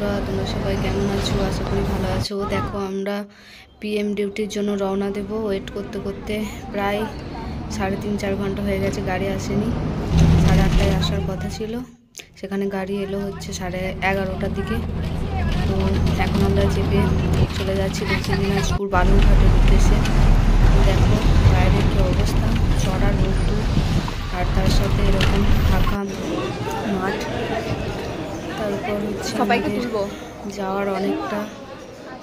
বন্ধুরা, তোমরা সবাই কেমন আছো? আশা করি ভালো আছো। দেখো আমরা পিএম ডিউটির জন্য রওনা দেব। ওয়েট করতে করতে প্রায় 3.5-4 ঘন্টা হয়ে গেছে, গাড়ি আসেনি। 8:30টায় আসার কথা ছিল, সেখানে গাড়ি এলো হচ্ছে 11:30টার দিকে। তো এখন আমরা চেপে চলে যাচ্ছি দক্ষিণ দিনাজপুর বালুরঘাটের উদ্দেশ্যে। দেখো বাইরের কী অবস্থা, চড়া রোদ্দুর আর তার সাথে এরকম ফাঁকা মাঠ। তারপর হচ্ছে যাওয়ার অনেকটা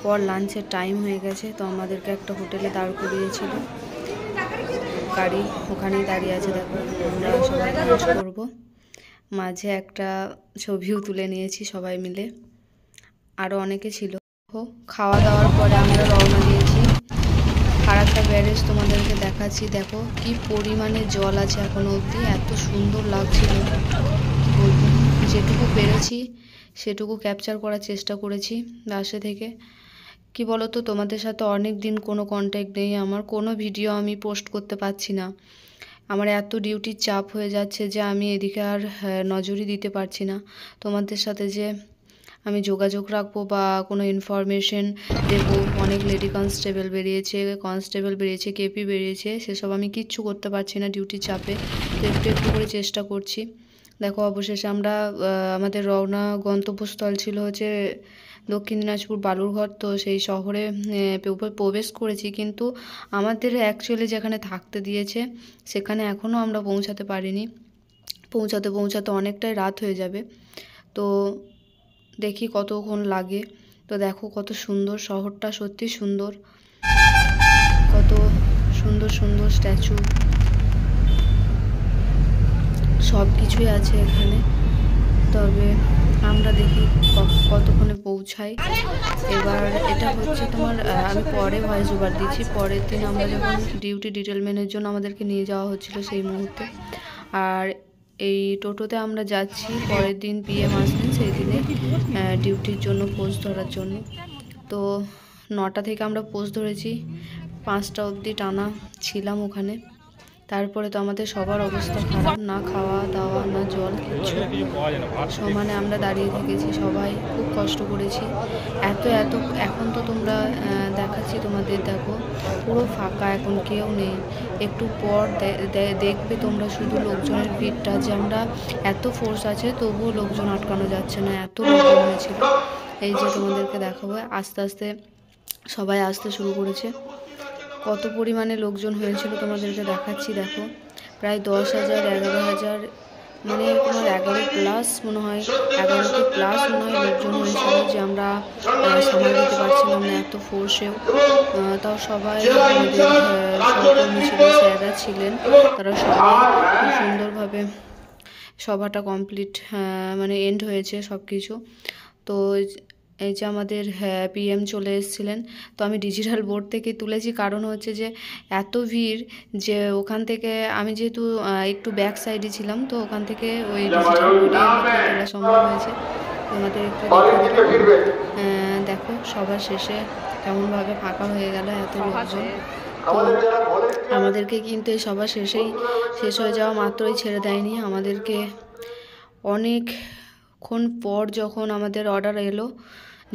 পর লাঞ্চের টাইম হয়ে গেছে, তো আমাদেরকে একটা হোটেলে দাঁড় করিয়েছিল গাড়ি, ওখানেই দাঁড়িয়ে আছে। দেখো আমরা সবাই লাঞ্চ করব, মাঝে একটা ছবিও তুলে নিয়েছি সবাই মিলে, আরও অনেকে ছিল। খাওয়া দাওয়ার পরে আমরা রওনা দিয়েছি। ফারাক্কা ব্যারেজ তোমাদেরকে দেখাচ্ছি। দেখো কি পরিমাণে জল আছে এখনো অবধি, এত সুন্দর লাগছিল কি বলবো। যেটুকু পেরেছি সেটুকু ক্যাপচার করার চেষ্টা করেছি বাসে থেকে। কি বলো তো, তোমাদের সাথে অনেক দিন কোনো কন্ট্যাক্ট নেই, আমার কোনো ভিডিও আমি পোস্ট করতে পারছি না। আমার এত ডিউটির চাপ হয়ে যাচ্ছে যে আমি এদিকে আর নজরই দিতে পারছি না। তোমাদের সাথে যে আমি যোগাযোগ রাখবো বা কোনো ইনফরমেশন দেবো, অনেক লেডি কনস্টেবল বেরিয়েছে, কেপি বেরিয়েছে, সেসব আমি কিচ্ছু করতে পারছি না ডিউটির চাপে। তো একটু একটু করে চেষ্টা করছি। দেখো অবশেষে আমরা আমাদের গন্তব্যস্থল ছিল হচ্ছে দক্ষিণ দিনাজপুর বালুরঘাট। তো সেই শহরে প্রবেশ করেছি, কিন্তু আমাদের অ্যাকচুয়ালি যেখানে থাকতে দিয়েছে সেখানে এখনও আমরা পৌঁছাতে পারিনি। পৌঁছাতে অনেকটাই রাত হয়ে যাবে। তো দেখি কতক্ষণ লাগে। তো দেখো কত সুন্দর শহরটা, সত্যি সুন্দর, কত সুন্দর সুন্দর স্ট্যাচু, সব কিছুই আছে এখানে। তবে আমরা দেখি কতক্ষণে পৌঁছাই। এবার এটা হচ্ছে তোমার আমি পরে ভয়েস ওভার দিচ্ছি। পরের দিন আমরা যখন ডিউটি ডিটেলমেন্টের জন্য আমাদেরকে নিয়ে যাওয়া হচ্ছিল সেই মুহূর্তে, আর এই টোটোতে আমরা যাচ্ছি পরের দিন পিএম আসবেন সেই দিনে ডিউটির জন্য পোস্ট ধরার জন্য। তো 9টা থেকে আমরা পোস্ট ধরেছি, 5টা অবধি টানা ছিলাম ওখানে। তারপরে তো আমাদের সবার অবস্থা খারাপ, না খাওয়া দাওয়া না জল কিছু, সমানে আমরা দাঁড়িয়ে থেকেছি, সবাই খুব কষ্ট করেছি। এত এখন তো তোমরা দেখাচ্ছি তোমাদের, দেখো পুরো ফাঁকা, এখন কেউ নেই। একটু পর দেখবে তোমরা শুধু লোকজনের ভিড়টা, যে আমরা এত ফোর্স আছে তবুও লোকজন আটকানো যাচ্ছে না, এত লোকজন হয়েছিল। এই যে তোমাদেরকে দেখাবো, আস্তে আস্তে সবাই আসতে শুরু করেছে। কত পরিমাণে লোকজন হয়েছিল তোমাদেরকে দেখাচ্ছি। দেখো প্রায় 10,000 11,000, মানে তোমার 11+ মনে হয়, 11টি প্লাস মনে হয় লোকজন হয়েছিল, যে আমরা সামাল দিতে পারছিলাম না এত ফোর্সেও। তাও সবাই আমাদের সহকর্মী ছিল, স্যাররা ছিলেন, তারা সবাই খুব সুন্দরভাবে সভাটা কমপ্লিট, মানে এন্ড হয়েছে সব কিছু। তো এই যে আমাদের পিএম চলে এসেছিলেন, তো আমি ডিজিটাল বোর্ড থেকে তুলেছি, কারণ হচ্ছে যে এত ভিড়, যে ওখান থেকে আমি যেহেতু একটু ব্যাক সাইডে ছিলাম, তো ওখান থেকে ওই ডিজিটাল বোর্ডে তোলা সম্ভব হয়েছে। তোমাদের একটু দেখো সবার শেষে কেমনভাবে ফাঁকা হয়ে গেল এত লোকজন। তো আমাদেরকে কিন্তু এই সবার শেষ হয়ে যাওয়া মাত্রই ছেড়ে দেয়নি, আমাদেরকে অনেকক্ষণ পর যখন আমাদের অর্ডার এলো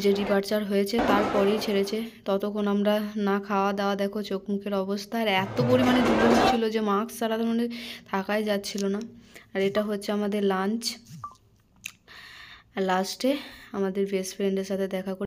যে ডিপার্চার হয়েছে তারপরেই ছেড়েছে। ততক্ষণ আমরা না খাওয়া দাওয়া, দেখো চোখ মুখের অবস্থা, আর এত পরিমাণে ধুলো উঠছিল যে মাস্ক ছাড়া তো মানে থাকাই যাচ্ছিল না। আর এটা হচ্ছে আমাদের লাঞ্চ। আর লাস্টে আমাদের বেস্ট ফ্রেন্ডের সাথে দেখা করে